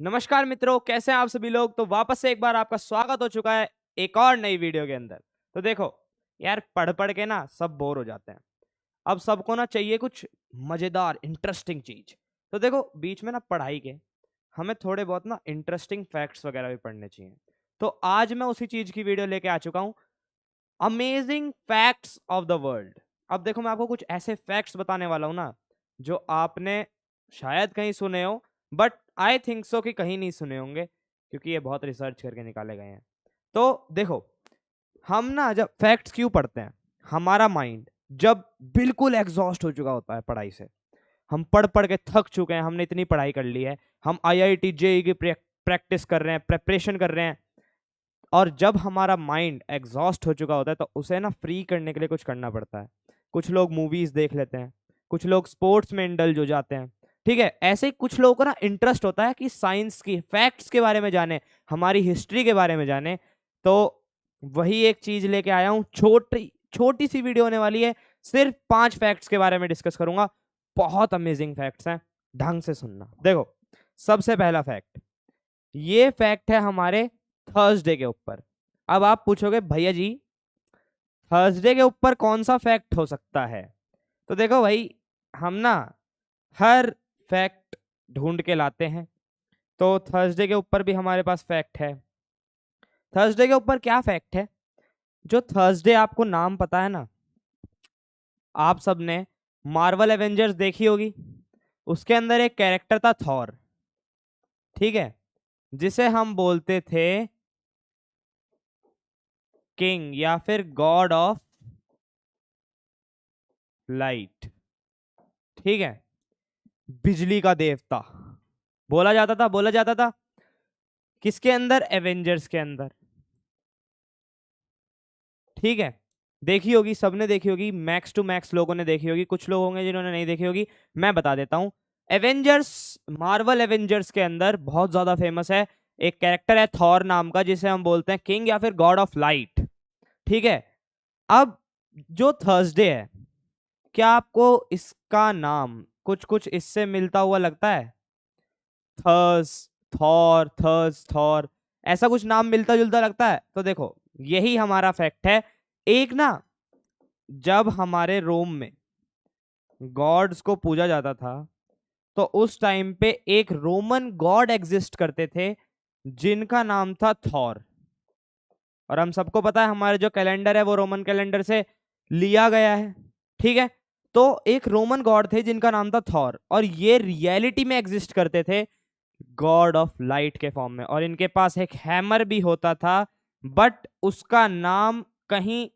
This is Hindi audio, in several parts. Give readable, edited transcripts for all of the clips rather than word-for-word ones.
नमस्कार मित्रों, कैसे हैं आप सभी लोग। तो वापस से एक बार आपका स्वागत हो चुका है एक और नई वीडियो के अंदर। तो देखो यार, पढ़ पढ़ के ना सब बोर हो जाते हैं। अब सबको ना चाहिए कुछ मजेदार इंटरेस्टिंग चीज। तो देखो, बीच में ना पढ़ाई के हमें थोड़े बहुत ना इंटरेस्टिंग फैक्ट्स वगैरह भी पढ़ने चाहिए। तो आज मैं उसी चीज की वीडियो लेके आ चुका हूँ, amazing facts of the world. अब देखो, मैं आपको कुछ ऐसे फैक्ट्स बताने वाला हूँ ना जो आपने शायद कहीं सुने हो, बट आई थिंक सो कि कहीं नहीं सुने होंगे, क्योंकि ये बहुत रिसर्च करके निकाले गए हैं। तो देखो, हम ना जब फैक्ट्स क्यों पढ़ते हैं, हमारा माइंड जब बिल्कुल एग्जॉस्ट हो चुका होता है पढ़ाई से, हम पढ़ पढ़ के थक चुके हैं, हमने इतनी पढ़ाई कर ली है, हम आईआईटी जेईई की प्रैक्टिस कर रहे हैं, प्रेपरेशन कर रहे हैं, और जब हमारा माइंड एग्जॉस्ट हो चुका होता है तो उसे ना फ्री करने के लिए कुछ करना पड़ता है। कुछ लोग मूवीज देख लेते हैं, कुछ लोग स्पोर्ट्स में इंडल्ज हो जाते हैं। ठीक है, ऐसे ही कुछ लोगों को ना इंटरेस्ट होता है कि साइंस की फैक्ट्स के बारे में जाने, हमारी हिस्ट्री के बारे में जाने। तो वही एक चीज लेके आया हूँ, छोटी छोटी सी वीडियो होने वाली है, सिर्फ 5 फैक्ट्स के बारे में डिस्कस करूंगा। बहुत अमेजिंग फैक्ट्स हैं, ढंग से सुनना। देखो, सबसे पहला फैक्ट, ये फैक्ट है हमारे थर्सडे के ऊपर। अब आप पूछोगे भैया जी, थर्सडे के ऊपर कौन सा फैक्ट हो सकता है। तो देखो भाई, हम ना हर फैक्ट ढूंढ के लाते हैं, तो थर्सडे के ऊपर भी हमारे पास फैक्ट है। थर्सडे के ऊपर क्या फैक्ट है, जो थर्सडे आपको नाम पता है ना, आप सबने मार्वल एवेंजर्स देखी होगी, उसके अंदर एक कैरेक्टर था थॉर। ठीक है, जिसे हम बोलते थे किंग या फिर गॉड ऑफ लाइट। ठीक है, बिजली का देवता बोला जाता था किसके अंदर, एवेंजर्स के अंदर। ठीक है, देखी होगी, सबने देखी होगी, मैक्स टू मैक्स लोगों ने देखी होगी, कुछ लोग होंगे जिन्होंने नहीं देखी होगी। मैं बता देता हूं, एवेंजर्स, मार्वल एवेंजर्स के अंदर बहुत ज्यादा फेमस है एक कैरेक्टर है थॉर नाम का, जिसे हम बोलते हैं किंग या फिर गॉड ऑफ लाइट। ठीक है, अब जो थर्सडे है, क्या आपको इसका नाम कुछ कुछ इससे मिलता हुआ लगता है? थर्स, थॉर, ऐसा कुछ नाम मिलता जुलता लगता है? तो देखो, यही हमारा फैक्ट है। एक ना, जब हमारे रोम में गॉड्स को पूजा जाता था, तो उस टाइम पे एक रोमन गॉड एग्जिस्ट करते थे जिनका नाम था थॉर। और हम सबको पता है हमारे जो कैलेंडर है वो रोमन कैलेंडर से लिया गया है। ठीक है, तो एक रोमन गॉड थे जिनका नाम था थॉर, और ये रियलिटी में एग्जिस्ट करते थे गॉड ऑफ लाइट के फॉर्म में, और इनके पास एक हैमर भी होता था, बट उसका नाम कहीं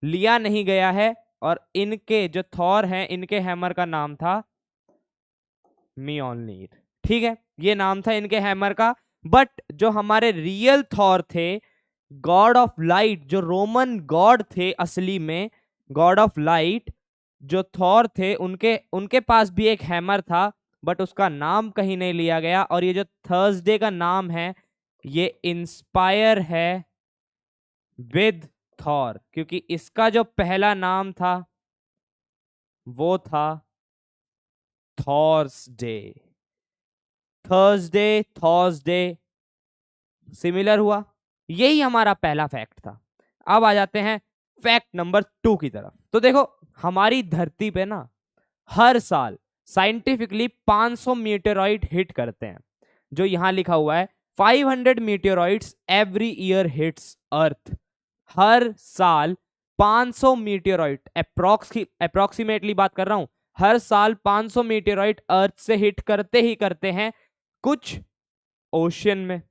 लिया नहीं गया है। और इनके जो थॉर हैं, इनके हैमर का नाम था मियोलनीर। ठीक है, ये नाम था इनके हैमर का। बट जो हमारे रियल थॉर थे, गॉड ऑफ लाइट, जो रोमन गॉड थे असली में, गॉड ऑफ लाइट जो थॉर थे, उनके उनके पास भी एक हैमर था, बट उसका नाम कहीं नहीं लिया गया। और ये जो थर्सडे का नाम है, ये इंस्पायर है विद थॉर, क्योंकि इसका जो पहला नाम था वो था थॉर्सडे। थर्सडे, थॉर्सडे सिमिलर हुआ। यही हमारा पहला फैक्ट था। अब आ जाते हैं फैक्ट नंबर 2 की तरफ। तो देखो, हमारी धरती पे ना हर साल साइंटिफिकली 500 मीटेरॉइड हिट करते हैं। जो यहां लिखा हुआ है, 500 मीटेरॉइड्स एवरी ईयर हिट्स अर्थ। हर साल 500 मीटेरॉइड, अप्रोक्सीमेटली बात कर रहा हूं, हर साल 500 मीटेरॉइड अर्थ से हिट करते ही करते हैं। कुछ ओशियन में,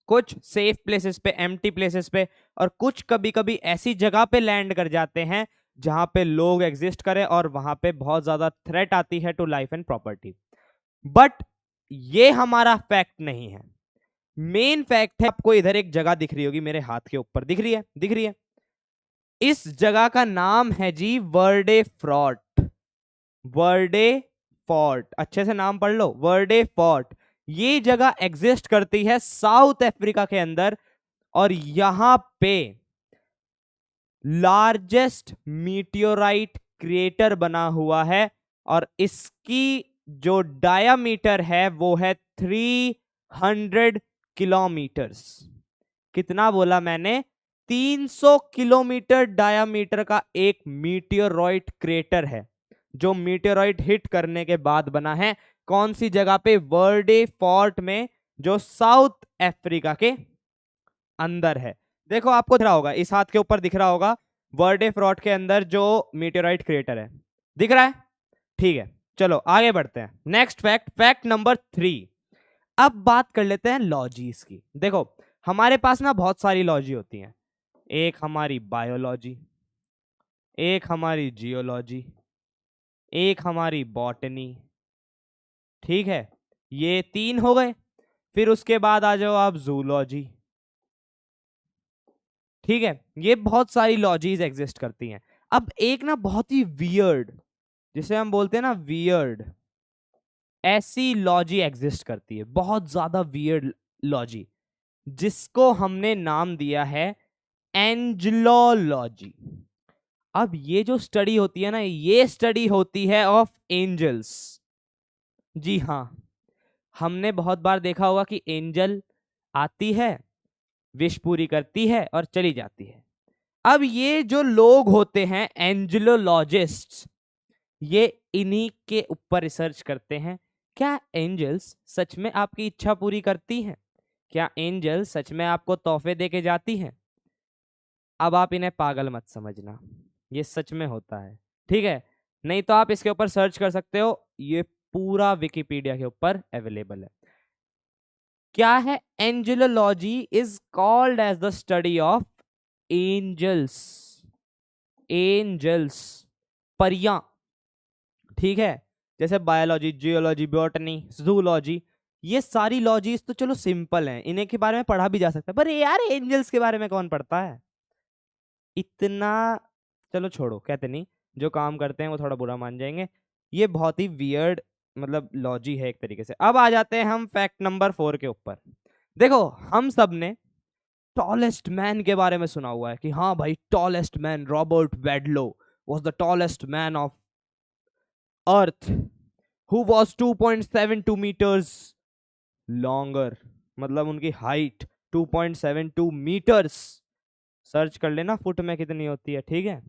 कुछ सेफ प्लेसेस पे, एम्प्टी प्लेसेस पे, और कुछ कभी कभी ऐसी जगह पे लैंड कर जाते हैं जहां पे लोग एग्जिस्ट करें और वहां पे बहुत ज्यादा थ्रेट आती है to life and property. But ये हमारा फैक्ट नहीं है। मेन फैक्ट है, आपको इधर एक जगह दिख रही होगी, मेरे हाथ के ऊपर दिख रही है। इस जगह का नाम है जी वर्डे फ्रॉट। वर्डे फोर्ट, अच्छे से नाम पढ़ लो, वर्डे फोर्ट। ये जगह एग्जिस्ट करती है साउथ अफ्रीका के अंदर, और यहां पे लार्जेस्ट मीटियोराइट क्रिएटर बना हुआ है, और इसकी जो डायामीटर है वो है 3 100 किलोमीटर्स। कितना बोला मैंने? 300 किलोमीटर डायामीटर का एक मीटियोरॉइड क्रेटर है, जो मीटियोरॉइड हिट करने के बाद बना है। कौन सी जगह पे? वर्डे फोर्ट में, जो साउथ अफ्रीका के अंदर है। देखो आपको दिख रहा होगा, इस हाथ के ऊपर दिख रहा होगा, वर्डे फोर्ट के अंदर जो मीटियोरॉइड क्रेटर है, दिख रहा है? ठीक है, चलो आगे बढ़ते हैं। Next fact, fact number 3। अब बात कर लेते हैं लॉजीज की। देखो हमारे पास ना बहुत सारी लॉजी होती हैं। एक हमारी बायोलॉजी, एक हमारी जियोलॉजी, एक हमारी बॉटनी, ठीक है, ये 3 हो गए। फिर उसके बाद आ जाओ आप जूलॉजी, ठीक है, ये बहुत सारी लॉजीज एग्जिस्ट करती हैं। अब एक ना बहुत ही वियर्ड, जिसे हम बोलते हैं ना वियर्ड, ऐसी लॉजी एग्जिस्ट करती है, बहुत ज्यादा वियर्ड लॉजी, जिसको हमने नाम दिया है एंजेलोलॉजी। अब ये जो स्टडी होती है ना, ये स्टडी होती है ऑफ एंजल्स। जी हाँ, हमने बहुत बार देखा होगा कि एंजल आती है, विश पूरी करती है और चली जाती है। अब ये जो लोग होते हैं एंजेलोलॉजिस्ट्स, ये इन्हीं के ऊपर रिसर्च करते हैं। क्या एंजल्स सच में आपकी इच्छा पूरी करती हैं? क्या एंजल सच में आपको तोहफे देके जाती हैं? अब आप इन्हें पागल मत समझना, ये सच में होता है, ठीक है? नहीं तो आप इसके ऊपर सर्च कर सकते हो, ये पूरा विकिपीडिया के ऊपर अवेलेबल है। क्या है? Angelology is called as the study of angels. Angels, परियां, ठीक है? जैसे बायोलॉजी, जियोलॉजी, बॉटनी, जूलॉजी, ये सारी लॉजीज तो चलो सिंपल हैं, इन्हें के बारे में पढ़ा भी जा सकता है, पर यार एंजल्स के बारे में कौन पढ़ता है इतना? चलो छोड़ो, कहते नहीं, जो काम करते हैं वो थोड़ा बुरा मान जाएंगे। ये बहुत ही वियर्ड मतलब लॉजी है एक तरीके से। अब आ जाते हैं हम फैक्ट नंबर 4 के ऊपर। देखो हम सब ने टॉलेस्ट मैन के बारे में सुना हुआ है कि हाँ भाई, tallest man Robert Wadlow was the tallest man of earth, who was 2.72 metres longer, मतलब उनकी हाइट 2.72 मीटर्स। सर्च कर लेना फुट में कितनी होती है, ठीक है?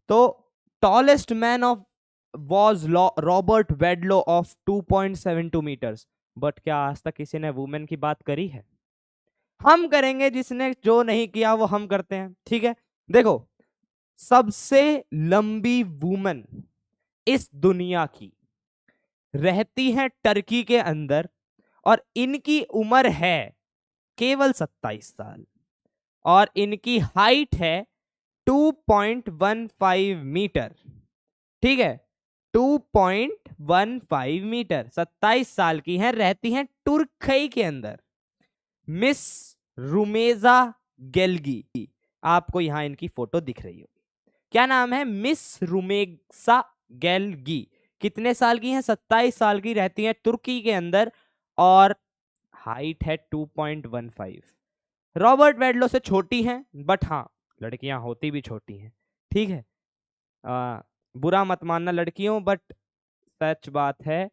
तो tallest man of was Robert Wadlow of 2.72 metres. But क्या आज तक किसी ने वुमेन की बात करी है? हम करेंगे, जिसने जो नहीं किया वो हम करते हैं, ठीक है? देखो सबसे लंबी वुमेन इस दुनिया की रहती है टर्की के अंदर, और इनकी उम्र है केवल 27 साल, और इनकी हाइट है 2.15 मीटर, ठीक है? 2.15 मीटर, 27 साल की हैं, रहती हैं तुर्की के अंदर। मिस रुमेजा गेल्गी, आपको यहां इनकी फोटो दिख रही होगी। क्या नाम है? मिस रुमेसा गेल्गी। कितने साल की हैं? 27 साल की, रहती हैं तुर्की के अंदर, और हाइट है 2.15। रॉबर्ट वेडलो से छोटी हैं, बट हाँ लड़कियां होती भी छोटी हैं, ठीक है? बुरा मत मानना लड़कियों, बट सच बात है,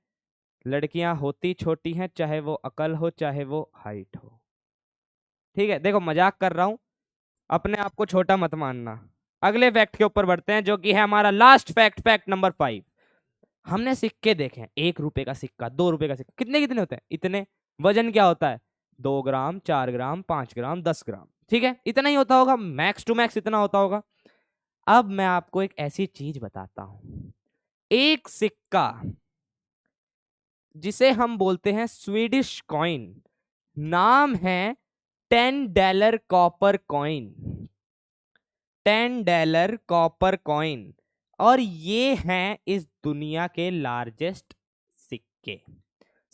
लड़कियां होती छोटी हैं, चाहे वो अकल हो चाहे वो हाइट हो, ठीक है? देखो मजाक कर रहा हूं, अपने आप को छोटा मत मानना। अगले फैक्ट के ऊपर बढ़ते हैं, जो कि है हमारा लास्ट फैक्ट, फैक्ट नंबर 5। हमने सिक्के देखे हैं, 1 रुपए का सिक्का, 2 रुपए का सिक्का, कितने कितने होते हैं? इतने। वजन क्या होता है? 2 ग्राम, 4 ग्राम, 5 ग्राम, 10 ग्राम, ठीक है? इतना ही होता होगा, मैक्स टू मैक्स इतना होता होगा। अब मैं आपको एक ऐसी चीज बताता हूं, एक सिक्का जिसे हम बोलते हैं स्वीडिश कॉइन, नाम है $10 कॉपर कॉइन। $10 कॉपर कॉइन, और ये हैं इस दुनिया के लार्जेस्ट सिक्के,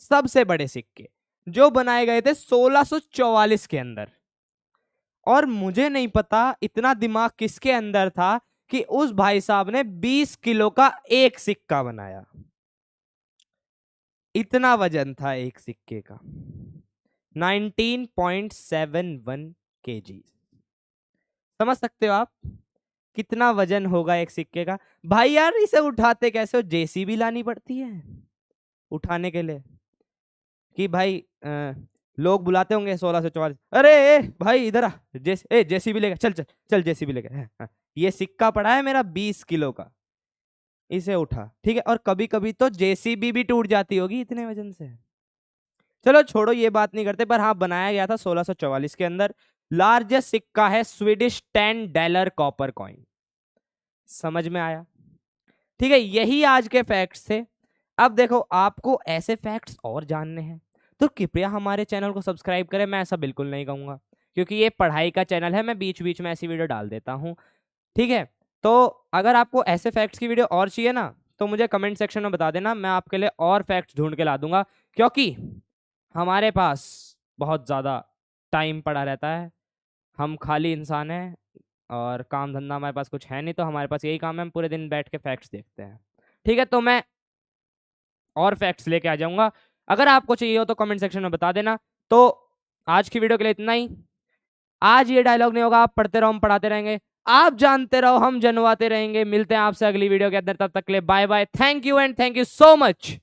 सबसे बड़े सिक्के, जो बनाए गए थे 1644 के अंदर। और मुझे नहीं पता इतना दिमाग किसके अंदर था कि उस भाई साहब ने 20 किलो का एक सिक्का बनाया। इतना वजन था एक सिक्के का, 19.71 kg। समझ सकते हो आप कितना वजन होगा एक सिक्के का? भाई यार इसे उठाते कैसे हो? जेसीबी लानी पड़ती है उठाने के लिए, कि भाई लोग बुलाते होंगे 1644, अरे भाई इधर आ, जेसीबी लेके चल चल चल, जेसीबी लेके। हाँ, ये सिक्का पड़ा है मेरा 20 किलो का, इसे उठा, ठीक है। और कभी कभी तो जेसीबी भी टूट जाती होगी इतने वजन से। चलो छोड़ो, ये बात नहीं करते, पर हाँ बनाया गया था 1644 के अंदर। लार्जेस्ट सिक्का है स्वीडिश $10 कॉपर कॉइन। समझ में आया? ठीक है, यही आज के फैक्ट्स थे। अब देखो, आपको ऐसे फैक्ट्स और जानने हैं तो कृपया हमारे चैनल को सब्सक्राइब करें। मैं ऐसा बिल्कुल नहीं कहूंगा, क्योंकि ये पढ़ाई का चैनल है, मैं बीच बीच में ऐसी वीडियो डाल देता हूँ, ठीक है। तो अगर आपको ऐसे फैक्ट्स की वीडियो और चाहिए ना, तो मुझे कमेंट सेक्शन में बता देना, मैं आपके लिए और फैक्ट्स ढूंढ के ला दूंगा, क्योंकि हमारे पास बहुत ज़्यादा टाइम पड़ा रहता है। हम खाली इंसान हैं और काम धंधा हमारे पास कुछ है नहीं, तो हमारे पास यही काम है, हम पूरे दिन बैठ के फैक्ट्स देखते हैं, ठीक है। तो मैं और फैक्ट्स लेके आ जाऊंगा, अगर आपको चाहिए हो तो कमेंट सेक्शन में बता देना। तो आज की वीडियो के लिए इतना ही। आज ये डायलॉग नहीं होगा, आप पढ़ते रहो हम पढ़ाते रहेंगे, आप जानते रहो हम जनवाते रहेंगे। मिलते हैं आपसे अगली वीडियो के अंदर, तब तक के लिए bye bye, thank you and thank you so much.